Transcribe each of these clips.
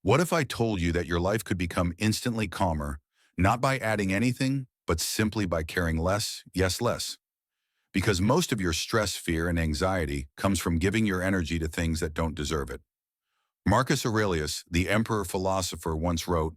What if I told you that your life could become instantly calmer, not by adding anything, but simply by caring less, yes, less? Because most of your stress, fear, and anxiety comes from giving your energy to things that don't deserve it. Marcus Aurelius, the emperor philosopher, once wrote,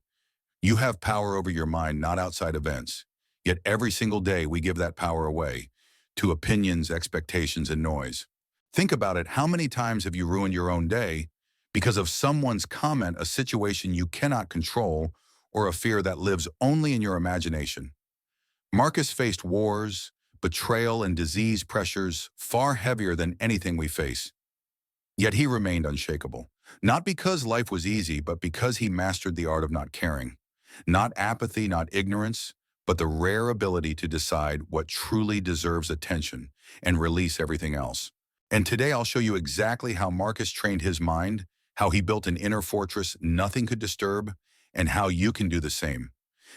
"You have power over your mind, not outside events. Yet every single day we give that power away to opinions, expectations, and noise." Think about it. How many times have you ruined your own day because of someone's comment, a situation you cannot control, or a fear that lives only in your imagination? Marcus faced wars, betrayal, and disease pressures far heavier than anything we face. Yet he remained unshakable. Not because life was easy, but because he mastered the art of not caring. Not apathy, not ignorance, but the rare ability to decide what truly deserves attention and release everything else. And today I'll show you exactly how Marcus trained his mind, how he built an inner fortress nothing could disturb, and how you can do the same.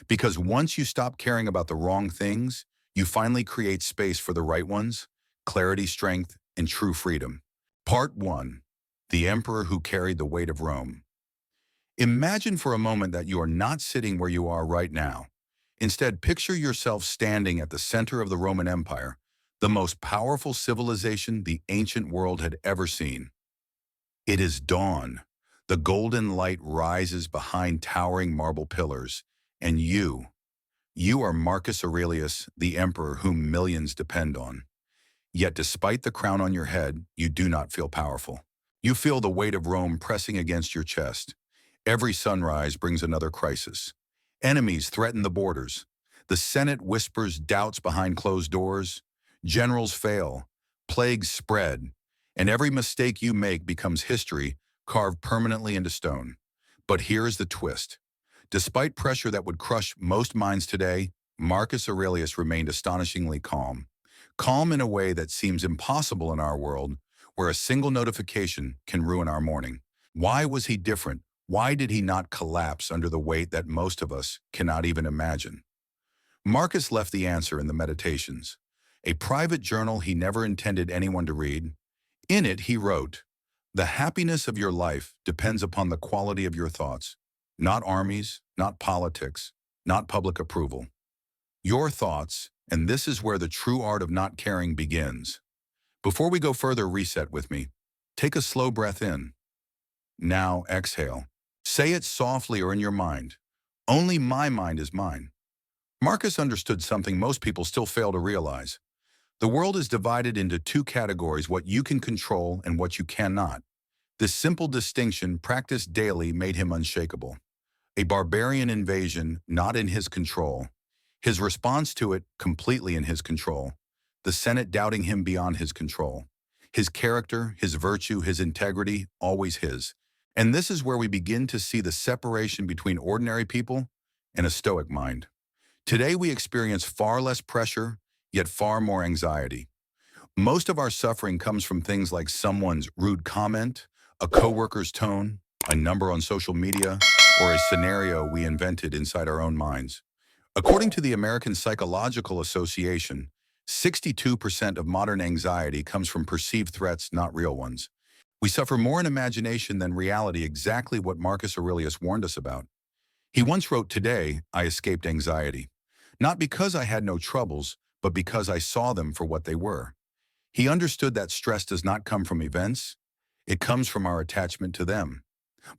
Because once you stop caring about the wrong things, you finally create space for the right ones, clarity, strength, and true freedom. Part 1. The Emperor Who Carried the Weight of Rome. Imagine for a moment that you are not sitting where you are right now. Instead, picture yourself standing at the center of the Roman Empire, the most powerful civilization the ancient world had ever seen. It is dawn. The golden light rises behind towering marble pillars, and you are Marcus Aurelius, the emperor whom millions depend on. Yet despite the crown on your head, you do not feel powerful. You feel the weight of Rome pressing against your chest. Every sunrise brings another crisis. Enemies threaten the borders. The Senate whispers doubts behind closed doors. Generals fail. Plagues spread. And every mistake you make becomes history, carved permanently into stone. But here is the twist. Despite pressure that would crush most minds today, Marcus Aurelius remained astonishingly calm. Calm in a way that seems impossible in our world, where a single notification can ruin our morning. Why was he different? Why did he not collapse under the weight that most of us cannot even imagine? Marcus left the answer in the Meditations, a private journal he never intended anyone to read. In it, he wrote, "The happiness of your life depends upon the quality of your thoughts, not armies, not politics, not public approval. Your thoughts, and this is where the true art of not caring begins." Before we go further, reset with me. Take a slow breath in. Now exhale. Say it softly or in your mind. Only my mind is mine. Marcus understood something most people still fail to realize. The world is divided into two categories: what you can control and what you cannot. This simple distinction, practiced daily, made him unshakable. A barbarian invasion, not in his control. His response to it, completely in his control. The Senate doubting him, beyond his control. His character, his virtue, his integrity, always his. And this is where we begin to see the separation between ordinary people and a Stoic mind. Today we experience far less pressure, yet far more anxiety. Most of our suffering comes from things like someone's rude comment, a coworker's tone, a number on social media, or a scenario we invented inside our own minds. According to the American Psychological Association, 62% of modern anxiety comes from perceived threats, not real ones. We suffer more in imagination than reality, exactly what Marcus Aurelius warned us about. He once wrote, "Today, I escaped anxiety. Not because I had no troubles, but because I saw them for what they were." He understood that stress does not come from events, it comes from our attachment to them.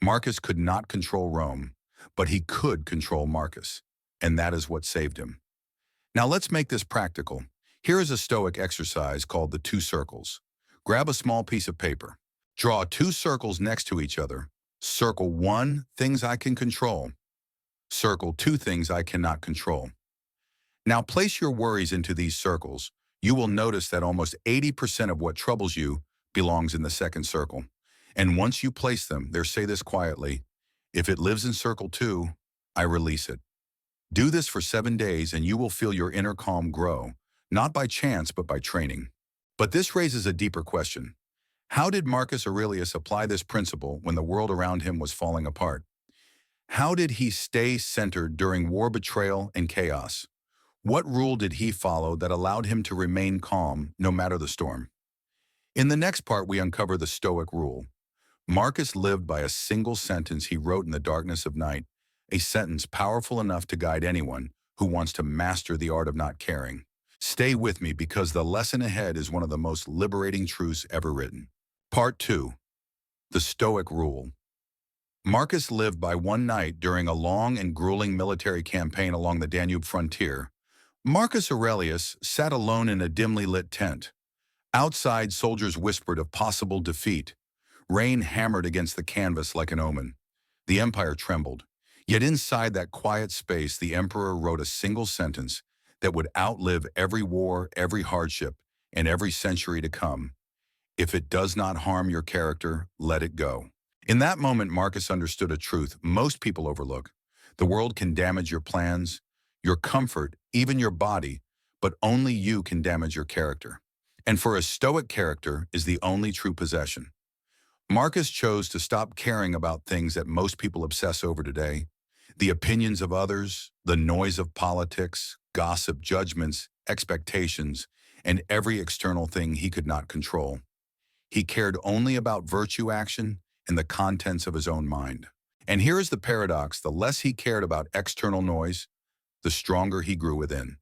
Marcus could not control Rome, but he could control Marcus, and that is what saved him. Now let's make this practical. Here is a Stoic exercise called the two circles. Grab a small piece of paper. Draw two circles next to each other. Circle 1, things I can control. Circle 2, things I cannot control. Now place your worries into these circles. You will notice that almost 80% of what troubles you belongs in the second circle. And once you place them there, say this quietly: "If it lives in circle 2, I release it." Do this for 7 days and you will feel your inner calm grow, not by chance but by training. But this raises a deeper question. How did Marcus Aurelius apply this principle when the world around him was falling apart? How did he stay centered during war, betrayal, and chaos? What rule did he follow that allowed him to remain calm no matter the storm? In the next part, we uncover the Stoic rule. Marcus lived by a single sentence he wrote in the darkness of night, a sentence powerful enough to guide anyone who wants to master the art of not caring. Stay with me because the lesson ahead is one of the most liberating truths ever written. Part 2. The Stoic Rule. Marcus lived by one night during a long and grueling military campaign along the Danube frontier. Marcus Aurelius sat alone in a dimly lit tent. Outside, soldiers whispered of possible defeat. Rain hammered against the canvas like an omen. The empire trembled. Yet inside that quiet space, the emperor wrote a single sentence that would outlive every war, every hardship, and every century to come. If it does not harm your character, let it go. In that moment, Marcus understood a truth most people overlook. The world can damage your plans, your comfort, even your body, but only you can damage your character. And for a Stoic, character is the only true possession. Marcus chose to stop caring about things that most people obsess over today: the opinions of others, the noise of politics, gossip, judgments, expectations, and every external thing he could not control. He cared only about virtue action and the contents of his own mind. And here is the paradox: the less he cared about external noise, the stronger he grew within.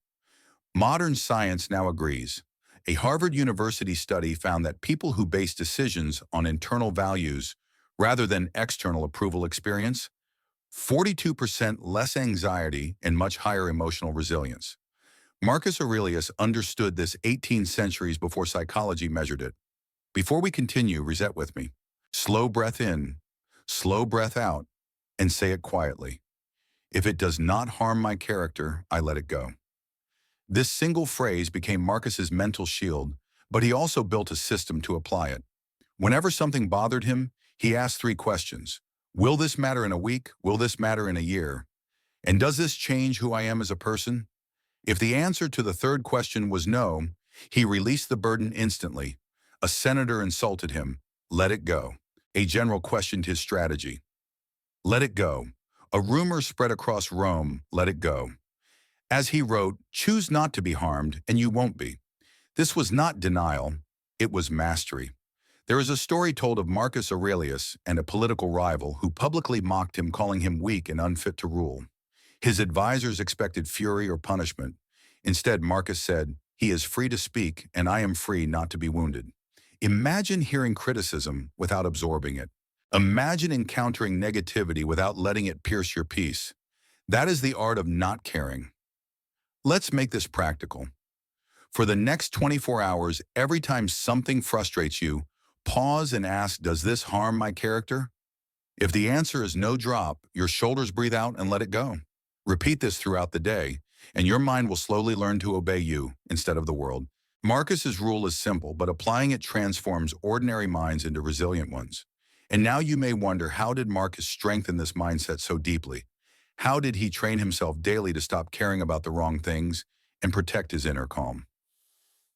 Modern science now agrees. A Harvard University study found that people who base decisions on internal values rather than external approval experience 42% less anxiety and much higher emotional resilience. Marcus Aurelius understood this 18 centuries before psychology measured it. Before we continue, reset with me. Slow breath in, slow breath out, and say it quietly. If it does not harm my character, I let it go. This single phrase became Marcus's mental shield, but he also built a system to apply it. Whenever something bothered him, he asked three questions. Will this matter in a week? Will this matter in a year? And does this change who I am as a person? If the answer to the third question was no, he released the burden instantly. A senator insulted him. Let it go. A general questioned his strategy. Let it go. A rumor spread across Rome. Let it go. As he wrote, choose not to be harmed, and you won't be. This was not denial, it was mastery. There is a story told of Marcus Aurelius and a political rival who publicly mocked him, calling him weak and unfit to rule. His advisors expected fury or punishment. Instead, Marcus said, "He is free to speak, and I am free not to be wounded." Imagine hearing criticism without absorbing it. Imagine encountering negativity without letting it pierce your peace. That is the art of not caring. Let's make this practical. For the next 24 hours, every time something frustrates you, pause and ask, does this harm my character? If the answer is no, drop your shoulders, breathe out, and let it go. Repeat this throughout the day, and your mind will slowly learn to obey you instead of the world. Marcus's rule is simple, but applying it transforms ordinary minds into resilient ones. And now you may wonder, how did Marcus strengthen this mindset so deeply? How did he train himself daily to stop caring about the wrong things and protect his inner calm?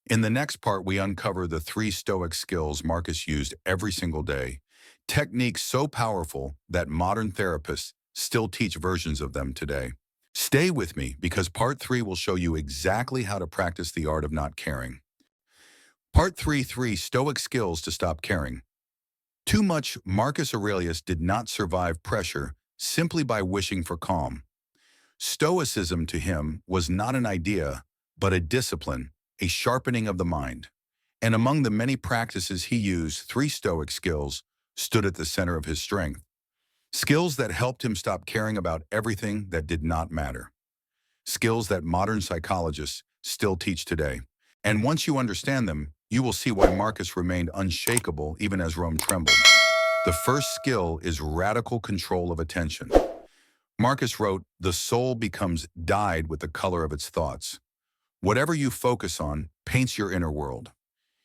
In the next part, we uncover the 3 Stoic skills Marcus used every single day, techniques so powerful that modern therapists still teach versions of them today. Stay with me because part 3 will show you exactly how to practice the art of not caring. Part 3, 3 Stoic skills to stop caring. Too much. Marcus Aurelius did not survive pressure simply by wishing for calm. Stoicism to him was not an idea, but a discipline, a sharpening of the mind. And among the many practices he used, 3 Stoic skills stood at the center of his strength. Skills that helped him stop caring about everything that did not matter. Skills that modern psychologists still teach today. And once you understand them, you will see why Marcus remained unshakable even as Rome trembled. The first skill is radical control of attention. Marcus wrote, "The soul becomes dyed with the color of its thoughts." Whatever you focus on paints your inner world.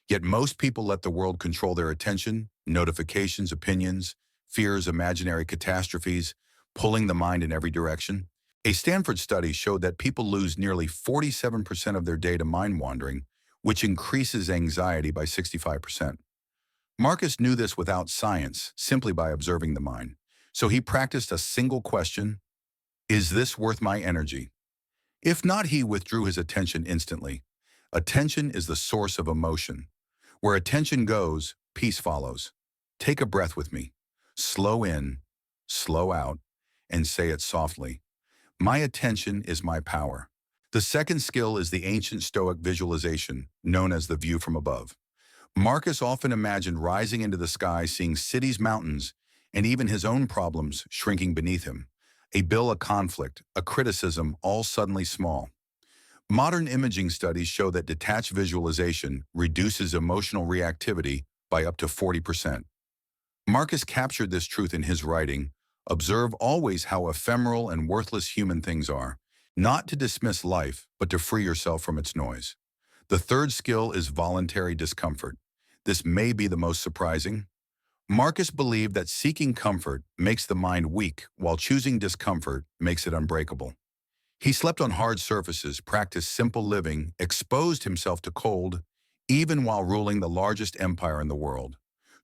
Yet most people let the world control their attention, notifications, opinions, fears, imaginary catastrophes, pulling the mind in every direction. A Stanford study showed that people lose nearly 47% of their day to mind wandering, which increases anxiety by 65%. Marcus knew this without science, simply by observing the mind. So he practiced a single question: is this worth my energy? If not, he withdrew his attention instantly. Attention is the source of emotion. Where attention goes, peace follows. Take a breath with me. Slow in, slow out, and say it softly. My attention is my power. The second skill is the ancient Stoic visualization, known as the view from above. Marcus often imagined rising into the sky, seeing cities, mountains, and even his own problems shrinking beneath him. A bill, a conflict, a criticism, all suddenly small. Modern imaging studies show that detached visualization reduces emotional reactivity by up to 40%. Marcus captured this truth in his writing, "Observe always how ephemeral and worthless human things are, not to dismiss life, but to free yourself from its noise." The third skill is voluntary discomfort. This may be the most surprising. Marcus believed that seeking comfort makes the mind weak, while choosing discomfort makes it unbreakable. He slept on hard surfaces, practiced simple living, exposed himself to cold, even while ruling the largest empire in the world.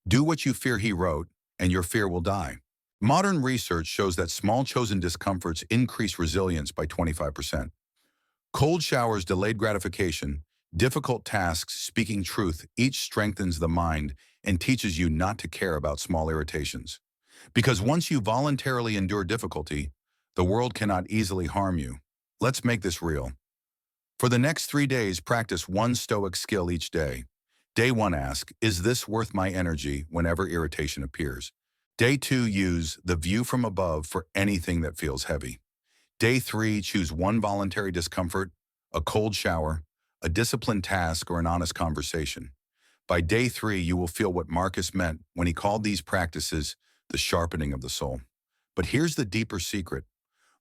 Do what you fear, he wrote, and your fear will die. Modern research shows that small chosen discomforts increase resilience by 25%. Cold showers, delayed gratification, difficult tasks, speaking truth, each strengthens the mind and teaches you not to care about small irritations. Because once you voluntarily endure difficulty, the world cannot easily harm you. Let's make this real. For the next 3 days, practice one Stoic skill each day. Day 1, ask, is this worth my energy whenever irritation appears? Day 2, use the view from above for anything that feels heavy. Day 3, choose one voluntary discomfort, a cold shower, a disciplined task, or an honest conversation. By day 3, you will feel what Marcus meant when he called these practices the sharpening of the soul. But here's the deeper secret.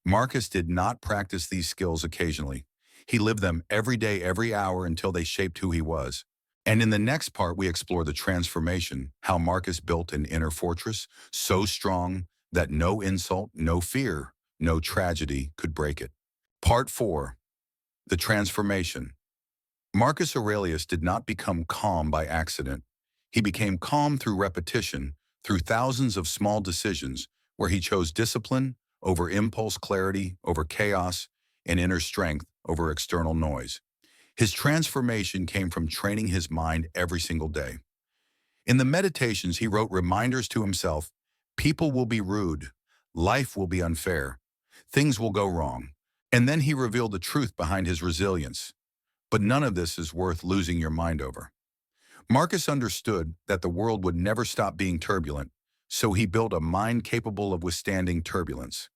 Marcus did not practice these skills occasionally. He lived them every day, every hour, until they shaped who he was. And in the next part, we explore the transformation, how Marcus built an inner fortress so strong that no insult, no fear, no tragedy could break it. Part 4. The transformation. Marcus Aurelius did not become calm by accident. He became calm through repetition, through thousands of small decisions where he chose discipline over impulse, clarity over chaos, and inner strength over external noise. His transformation came from training his mind every single day. In the Meditations, he wrote reminders to himself: people will be rude, life will be unfair, things will go wrong. And then he revealed the truth behind his resilience. But none of this is worth losing your mind over. Marcus understood that the world would never stop being turbulent, so he built a mind capable of withstanding turbulence.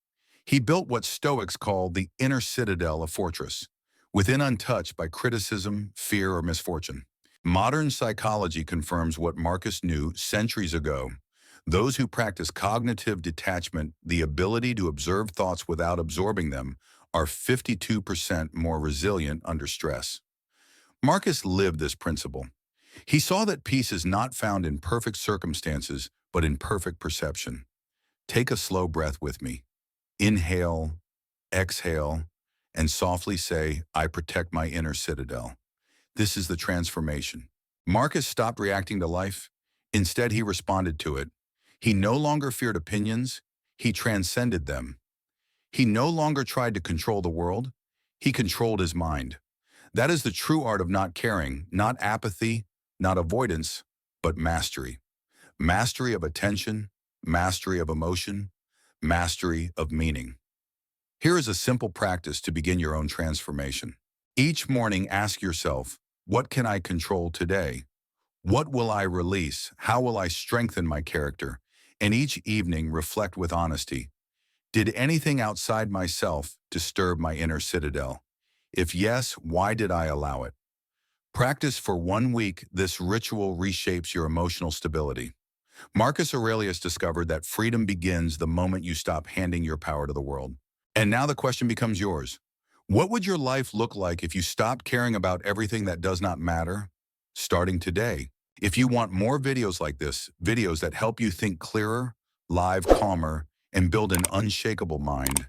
He built what Stoics call the inner citadel, a fortress, within untouched by criticism, fear, or misfortune. Modern psychology confirms what Marcus knew centuries ago. Those who practice cognitive detachment, the ability to observe thoughts without absorbing them, are 52% more resilient under stress. Marcus lived this principle. He saw that peace is not found in perfect circumstances, but in perfect perception. Take a slow breath with me. Inhale, exhale, and softly say, I protect my inner citadel. This is the transformation. Marcus stopped reacting to life. Instead, he responded to it. He no longer feared opinions. He transcended them. He no longer tried to control the world. He controlled his mind. That is the true art of not caring, not apathy, not avoidance, but mastery. Mastery of attention, mastery of emotion, mastery of meaning. Here is a simple practice to begin your own transformation. Each morning, ask yourself, what can I control today? What will I release? How will I strengthen my character? And each evening, reflect with honesty. Did anything outside myself disturb my inner citadel? If yes, why did I allow it? Practice for 1 week. This ritual reshapes your emotional stability. Marcus Aurelius discovered that freedom begins the moment you stop handing your power to the world. And now the question becomes yours. What would your life look like if you stopped caring about everything that does not matter? Starting today. If you want more videos like this, videos that help you think clearer, live, calmer, and build an unshakable mind,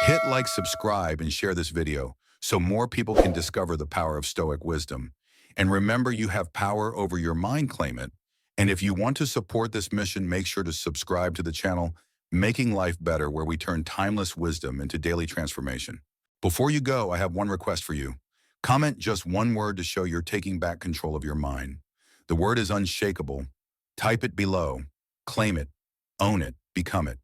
hit like, subscribe, and share this video so more people can discover the power of Stoic wisdom. And remember, you have power over your mind, claim it. And if you want to support this mission, make sure to subscribe to the channel Making Life Better, where we turn timeless wisdom into daily transformation. Before you go, I have one request for you. Comment just one word to show you're taking back control of your mind. The word is unshakable. Type it below. Claim it, own it, become it.